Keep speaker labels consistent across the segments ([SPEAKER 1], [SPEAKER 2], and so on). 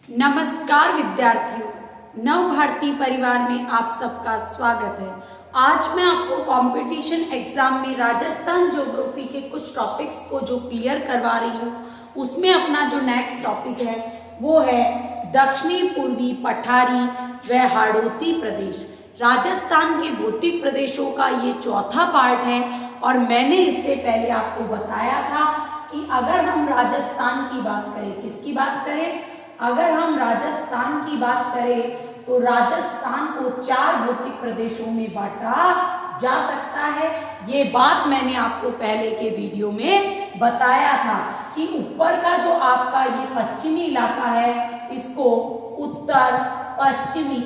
[SPEAKER 1] नमस्कार विद्यार्थियों, नव भारती परिवार में आप सबका स्वागत है। आज मैं आपको कंपटीशन एग्जाम में राजस्थान ज्योग्राफी के कुछ टॉपिक्स को जो क्लियर करवा रही हूँ, उसमें अपना जो नेक्स्ट टॉपिक है वो है दक्षिणी पूर्वी पठारी व हाड़ौती प्रदेश। राजस्थान के भौतिक प्रदेशों का ये चौथा पार्ट है और मैंने इससे पहले आपको बताया था कि अगर हम राजस्थान की बात करें, किसकी बात करें, अगर हम राजस्थान की बात करें तो राजस्थान को 4 भौतिक प्रदेशों में बांटा जा सकता है। ये बात मैंने आपको पहले के वीडियो में बताया था कि ऊपर का जो आपका ये पश्चिमी इलाका है, इसको उत्तर पश्चिमी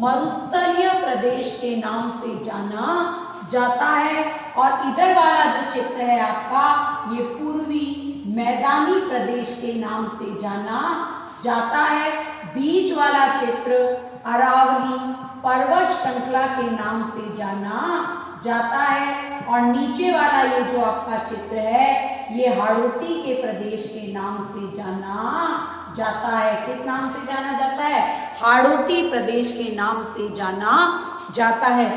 [SPEAKER 1] मरुस्थलीय प्रदेश के नाम से जाना जाता है और इधर वाला जो क्षेत्र है आपका, ये पूर्वी मैदानी प्रदेश के नाम से जाना जाता है। बीच वाला क्षेत्र अरावली पर्वत श्रृंखला के नाम से जाना जाता है और नीचे वाला ये जो आपका क्षेत्र है, ये हाड़ौती के प्रदेश के नाम से जाना जाता है। किस नाम से जाना जाता है? हाड़ौती प्रदेश के नाम से जाना जाता है।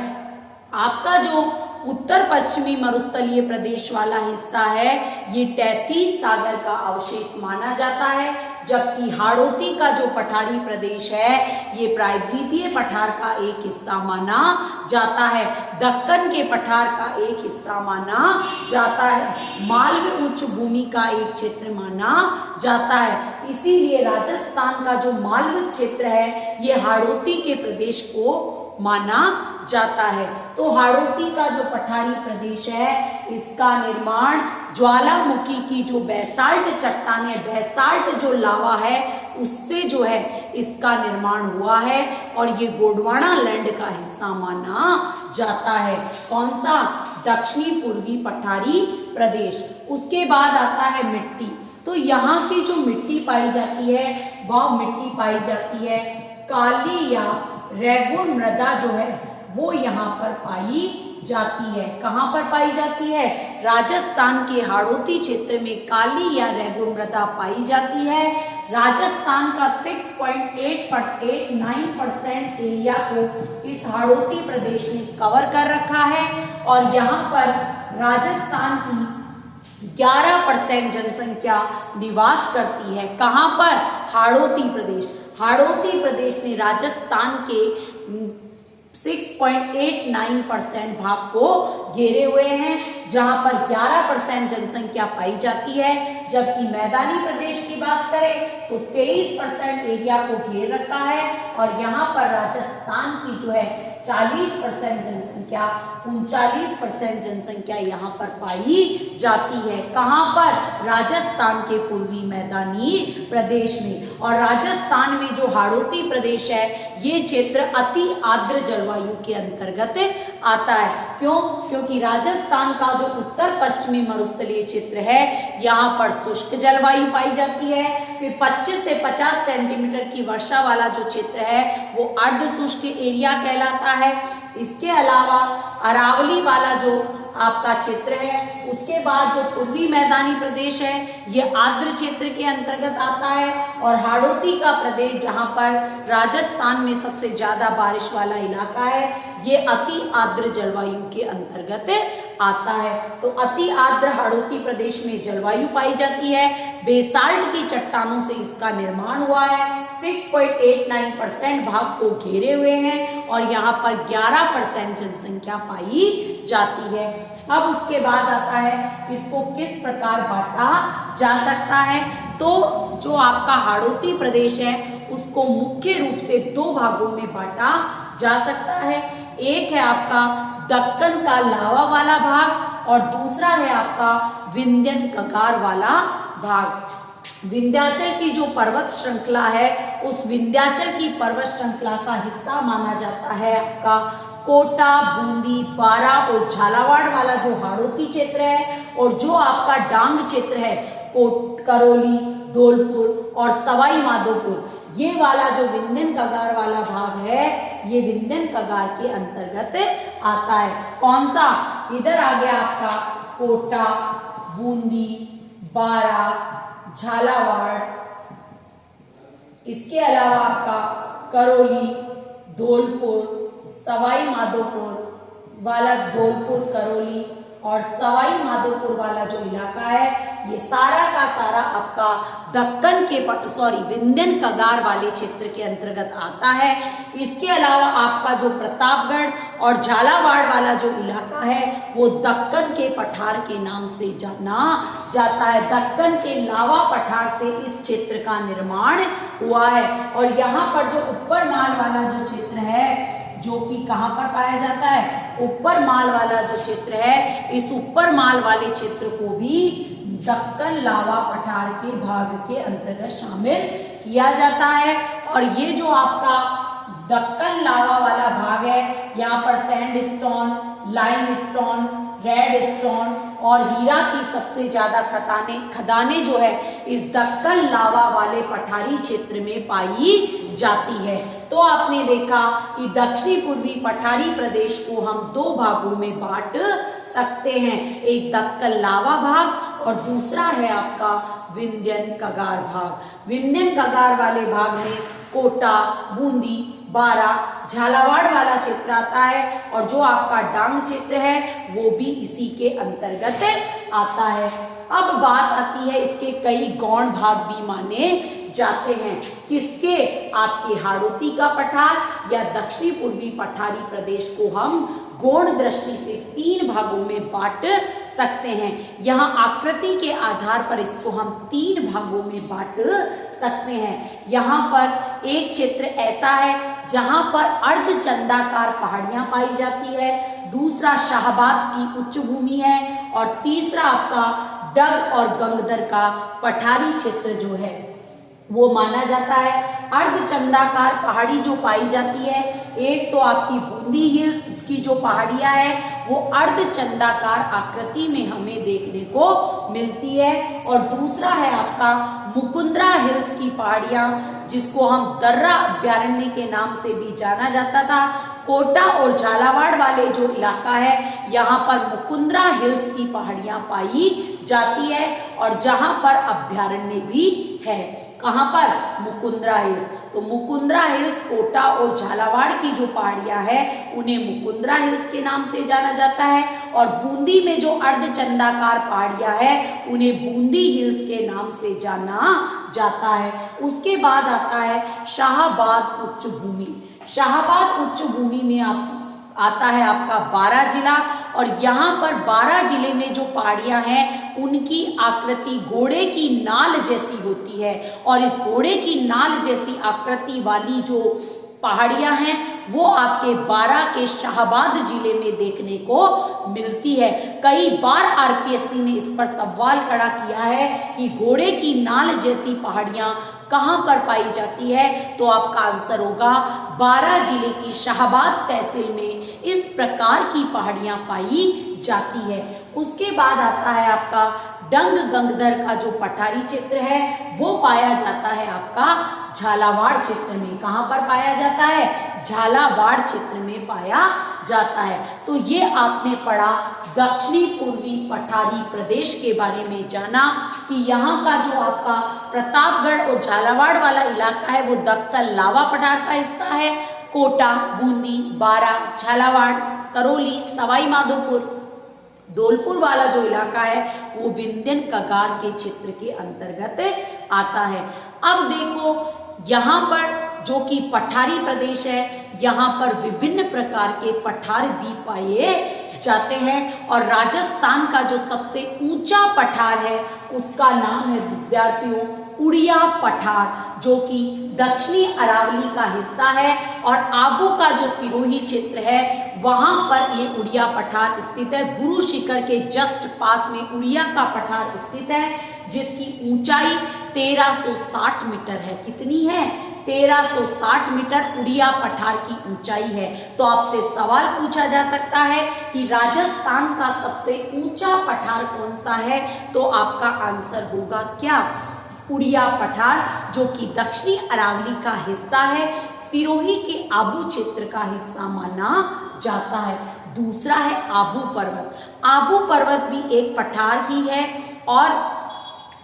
[SPEAKER 1] आपका जो उत्तर पश्चिमी मरुस्थलीय प्रदेश वाला हिस्सा है, ये 33 सागर का अवशेष माना जाता है, जबकि हाड़ौती का जो पठारी प्रदेश है, ये प्रायद्वीपीय पठार का एक हिस्सा माना जाता है, दक्कन के पठार का एक हिस्सा माना जाता है, मालव्य उच्च भूमि का एक क्षेत्र माना जाता है। इसीलिए राजस्थान का जो मालव्य क्षेत्र है, ये हाड़ौती के प्रदेश को माना जाता है। तो हाड़ौती का जो पठारी प्रदेश है, इसका निर्माण ज्वालामुखी की जो बेसाल्ट चट्टान है, बेसाल्ट जो लावा है, उससे जो है इसका निर्माण हुआ है और ये गोंडवाना लैंड का हिस्सा माना जाता है। कौन सा? दक्षिणी पूर्वी पठारी प्रदेश। उसके बाद आता है मिट्टी। तो यहाँ की जो मिट्टी पाई जाती है, वह मिट्टी पाई जाती है काली या रेगुन मृदा जो है वो यहाँ पर पाई जाती है। कहाँ पर पाई जाती है? राजस्थान के हाड़ौती क्षेत्र में काली या रेगुन मृदा पाई जाती है। राजस्थान का 6.89% एरिया को इस हाड़ौती प्रदेश ने कवर कर रखा है और यहाँ पर राजस्थान की 11% जनसंख्या निवास करती है। कहाँ पर? हाड़ौती प्रदेश। हाड़ौती प्रदेश ने राजस्थान के 6.89% भाग को घेरे हुए हैं, जहां पर 11% जनसंख्या पाई जाती है, जबकि मैदानी प्रदेश की बात करें तो 23% एरिया को घेर रखा है और यहाँ पर राजस्थान की जो है 40% जनसंख्या, 39% जनसंख्या यहाँ पर पाई जाती है। कहाँ पर? राजस्थान के पूर्वी मैदानी प्रदेश में। और राजस्थान में जो हाड़ौती प्रदेश है, ये क्षेत्र अति आर्द्र जलवायु के अंतर्गत आता है। क्यों? क्योंकि राजस्थान का जो उत्तर पश्चिमी मरुस्थलीय क्षेत्र है, यहाँ पर शुष्क जलवायु पाई जाती है। फिर 25 से 50 सेंटीमीटर की वर्षा वाला जो क्षेत्र है वो अर्ध शुष्क एरिया कहलाता है। इसके अलावा अरावली वाला जो आपका क्षेत्र है, उसके बाद जो पूर्वी मैदानी प्रदेश है, ये आर्द्र क्षेत्र के अंतर्गत आता है और हाड़ौती का प्रदेश, जहां पर राजस्थान में सबसे ज्यादा बारिश वाला इलाका है, ये अति आर्द्र जलवायु के अंतर्गत आता है। तो अति आर्द्र हाड़ौती प्रदेश में जलवायु पाई जाती है। बेसाल्ट की चट्टानों से इसका निर्माण हुआ है। 6.89% भाग को घेरे हुए हैं और यहाँ पर 11% जनसंख्या पाई जाती है। अब उसके बाद आता है इसको किस प्रकार बांटा जा सकता है। तो जो आपका हाड़ौती प्रदेश है, उसको मुख्य रूप से 2 भागों में बांटा जा सकता है। एक है आपका दक्कन का लावा वाला भाग और दूसरा है आपका विंध्यन कगार वाला भाग। विंध्याचल की जो पर्वत श्रृंखला है, उस विंध्याचल की पर्वत श्रृंखला का हिस्सा माना जाता है आपका कोटा, बूंदी, बारा और झालावाड़ वाला जो हाड़ौती क्षेत्र है, और जो आपका डांग क्षेत्र है, करौली, धौलपुर और सवाई माधोपुर, ये वाला जो विंध्यन कगार वाला भाग है, ये विंध्यन कगार के अंतर्गत आता है। कौन सा? इधर आ गया आपका कोटा, बूंदी, बारा, झालावाड़ इसके अलावा आपका करौली, धौलपुर, सवाई माधोपुर वाला, धौलपुर, करौली और सवाई माधोपुर वाला जो इलाका है, ये सारा का सारा आपका दक्कन के विंध्यन कगार वाले क्षेत्र के अंतर्गत आता है। इसके अलावा आपका जो प्रतापगढ़ और झालावाड़ वाला जो इलाका है वो दक्कन के पठार के नाम से जाना जाता है। दक्कन के लावा पठार से इस क्षेत्र का निर्माण हुआ है। और यहाँ पर जो ऊपर माल वाला जो क्षेत्र है, जो कि कहाँ पर पाया जाता है, ऊपर माल वाला जो क्षेत्र है, इस ऊपर माल वाले क्षेत्र को भी दक्कन लावा पठार के भाग के अंतर्गत शामिल किया जाता है। और ये जो आपका दक्कन लावा वाला भाग है, यहाँ पर सैंडस्टोन, लाइमस्टोन, रेड स्टोन और हीरा की सबसे ज्यादा खदानें जो है इस दक्कन लावा वाले पठारी क्षेत्र में पाई जाती है। तो आपने देखा कि दक्षिणी पूर्वी पठारी प्रदेश को हम दो भागों में बांट सकते हैं, एक दक्कन लावा भाग और दूसरा है आपका विंध्यन कगार भाग। विंध्यन कगार वाले भाग में कोटा, बूंदी, बारा, झालावाड़ वाला क्षेत्र आता है और जो आपका डांग क्षेत्र है वो भी इसी के अंतर्गत आता है। अब बात आती है, इसके कई गौण भाग भी माने जाते हैं। किसके? आपके हाड़ौती का पठार या दक्षिणी पूर्वी पठारी प्रदेश को हम गौण दृष्टि से तीन भागों में बांट सकते हैं। यहाँ आकृति के आधार पर इसको हम तीन भागों में बांट सकते हैं। यहाँ पर एक क्षेत्र ऐसा है जहाँ पर अर्धचंदाकार पहाड़ियां पाई जाती है, दूसरा शाहबाद की उच्च भूमि है और तीसरा आपका डग और गंगदर का पठारी क्षेत्र जो है वो माना जाता है। अर्धचंदाकार पहाड़ी जो पाई जाती है, एक तो आपकी बूंदी हिल्स की जो पहाड़ियां है वो अर्धचंदाकार आकृति में हमें देखने को मिलती है और दूसरा है आपका मुकुंदरा हिल्स की पहाड़ियां, जिसको हम दर्रा अभ्यारण्य के नाम से भी जाना जाता था। कोटा और झालावाड़ वाले जो इलाका है यहाँ पर मुकुंदरा हिल्स की पहाड़ियां पाई जाती है और जहां पर अभ्यारण्य भी है। कहां पर? मुकुंदरा हिल्स। तो मुकुंदरा हिल्स, कोटा और झालावाड़ की जो पहाड़ियां हैं उन्हें मुकुंदरा हिल्स के नाम से जाना जाता है और बूंदी में जो अर्धचंदाकार पहाड़ियां हैं उन्हें बूंदी हिल्स के नाम से जाना जाता है। उसके बाद आता है शाहबाद उच्च भूमि। शाहबाद उच्च भूमि में आप आता है आपका बारा जिला और यहाँ पर बारा जिले में जो पहाड़ियां हैं उनकी आकृति घोड़े की नाल जैसी होती है और इस घोड़े की नाल जैसी आकृति वाली जो पहाड़ियां हैं वो आपके बारा के शाहबाद जिले में देखने को मिलती है। कई बार आरपीएससी ने इस पर सवाल खड़ा किया है कि घोड़े की नाल जैसी पहाड़ियां कहां पर पाई जाती है, तो आपका आंसर होगा बारा जिले की शाहबाद तहसील में इस प्रकार की पहाड़ियां पाई जाती है। उसके बाद आता है आपका डंग गंगदर का जो पठारी क्षेत्र है वो पाया जाता है आपका झालावाड़ क्षेत्र में। कहां पर पाया जाता है? झालावाड़ क्षेत्र में पाया जाता है। तो ये आपने पढ़ा दक्षिणी पूर्वी पठारी प्रदेश के बारे में, जाना कि यहाँ का जो आपका प्रतापगढ़ और झालावाड़ वाला इलाका है वो दक्कन लावा पठार का हिस्सा है। कोटा, बूंदी, बारा, झालावाड़, करौली, सवाई माधोपुर, धौलपुर वाला जो इलाका है वो विंध्यन कगार के क्षेत्र के अंतर्गत आता है। अब देखो यहाँ पर जो कि पठारी प्रदेश है यहाँ पर विभिन्न प्रकार के पठार भी पाए जाते हैं और राजस्थान का जो सबसे ऊंचा पठार है उसका नाम है विद्यार्थियों उड़िया पठार, जो कि दक्षिणी अरावली का हिस्सा है और आबू का जो सिरोही क्षेत्र है वहां पर ये उड़िया पठार स्थित है। गुरु शिखर के जस्ट पास में उड़िया का पठार स्थित है जिसकी ऊंचाई 1360 मीटर है। कितनी है? 1360 मीटर उड़िया पठार की ऊंचाई है। तो आपसे सवाल पूछा जा सकता है कि राजस्थान का सबसे ऊंचा पठार कौन सा है, तो आपका आंसर होगा क्या? उड़िया पठार, जो कि दक्षिणी अरावली का हिस्सा है, सिरोही के आबू क्षेत्र का हिस्सा माना जाता है। दूसरा है आबू पर्वत। आबू पर्वत भी एक पठार ही है और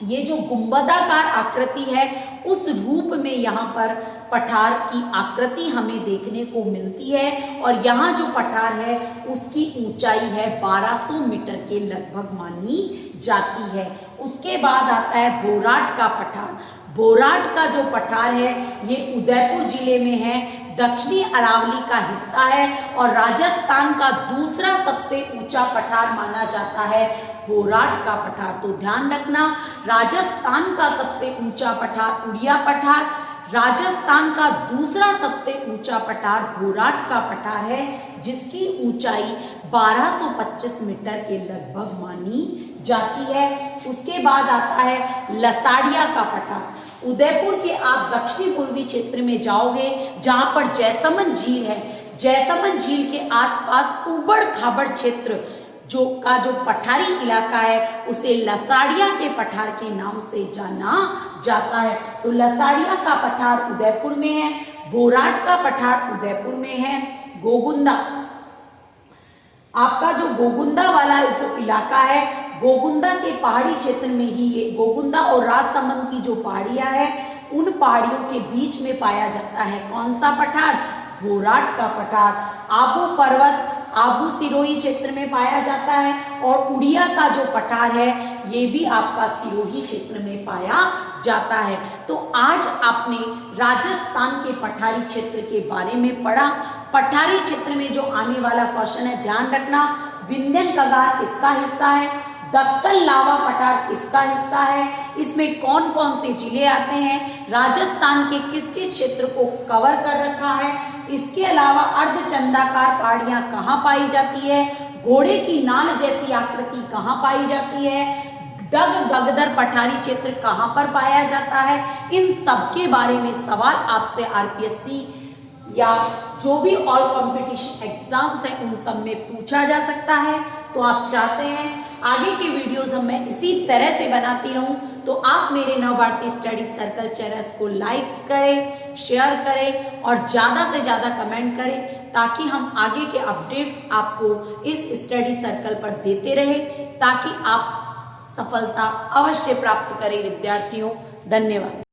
[SPEAKER 1] ये जो गुंबदाकार आकृति है उस रूप में यहाँ पर पठार की आकृति हमें देखने को मिलती है। और यहाँ जो पठार है उसकी ऊंचाई है 1200 मीटर के लगभग मानी जाती है। उसके बाद आता है बोराट का पठार। बोराट का जो पठार है ये उदयपुर जिले में है, दक्षिणी अरावली का हिस्सा है और राजस्थान का दूसरा सबसे ऊंचा पठार माना जाता है बोराट का पठार। तो ध्यान रखना, राजस्थान का सबसे ऊंचा पठार उड़िया पठार, राजस्थान का दूसरा सबसे ऊंचा पठार बोराट का पठार है, जिसकी ऊंचाई 1225 मीटर के लगभग मानी जाती है। उसके बाद आता है लसाड़िया का पठार। उदयपुर के आप दक्षिणी पूर्वी क्षेत्र में जाओगे जहां पर जैसमंद झील है, जैसमंद झील के आसपास उबड़ खाबड़ क्षेत्र जो पठारी इलाका है उसे लसाड़िया के पठार के नाम से जाना जाता है। तो लसाड़िया का पठार उदयपुर में है, बोराट का पठार उदयपुर में है। गोगुंदा, आपका जो गोगुंदा वाला जो इलाका है, गोगुंदा के पहाड़ी क्षेत्र में ही ये गोगुंदा और राजसमंद की जो पहाड़ियां है उन पहाड़ियों के बीच में पाया जाता है कौन सा पठार? बोराट का पठार। आबू पर्वत आबू सिरोही क्षेत्र में पाया जाता है और उड़िया का जो पठार है ये भी आपका सिरोही क्षेत्र में पाया जाता है। तो आज आपने राजस्थान के पठारी क्षेत्र के बारे में पढ़ा। पठारी क्षेत्र में जो आने वाला क्वेश्चन है ध्यान रखना, विंध्यन कगार किसका हिस्सा है, दक्कन लावा पठार किसका हिस्सा है, इसमें कौन कौन से जिले आते हैं, राजस्थान के किस किस क्षेत्र को कवर कर रखा है, इसके अलावा अर्धचंदाकार पहाड़ियां कहाँ पाई जाती है, घोड़े की नाल जैसी आकृति कहाँ पाई जाती है, डग गगदर पठारी क्षेत्र कहाँ पर पाया जाता है, इन सब के बारे में सवाल आपसे आरपीएससी या जो भी ऑल कंपटीशन एग्जाम्स हैं उन सब में पूछा जा सकता है। तो आप चाहते हैं आगे की वीडियोस मैं इसी तरह से बनाती रहूं, तो आप मेरे नवभारती स्टडी सर्कल चैनल्स को लाइक करें, शेयर करें और ज़्यादा से ज़्यादा कमेंट करें, ताकि हम आगे के अपडेट्स आपको इस स्टडी सर्कल पर देते रहे, ताकि आप सफलता अवश्य प्राप्त करें। विद्यार्थियों, धन्यवाद।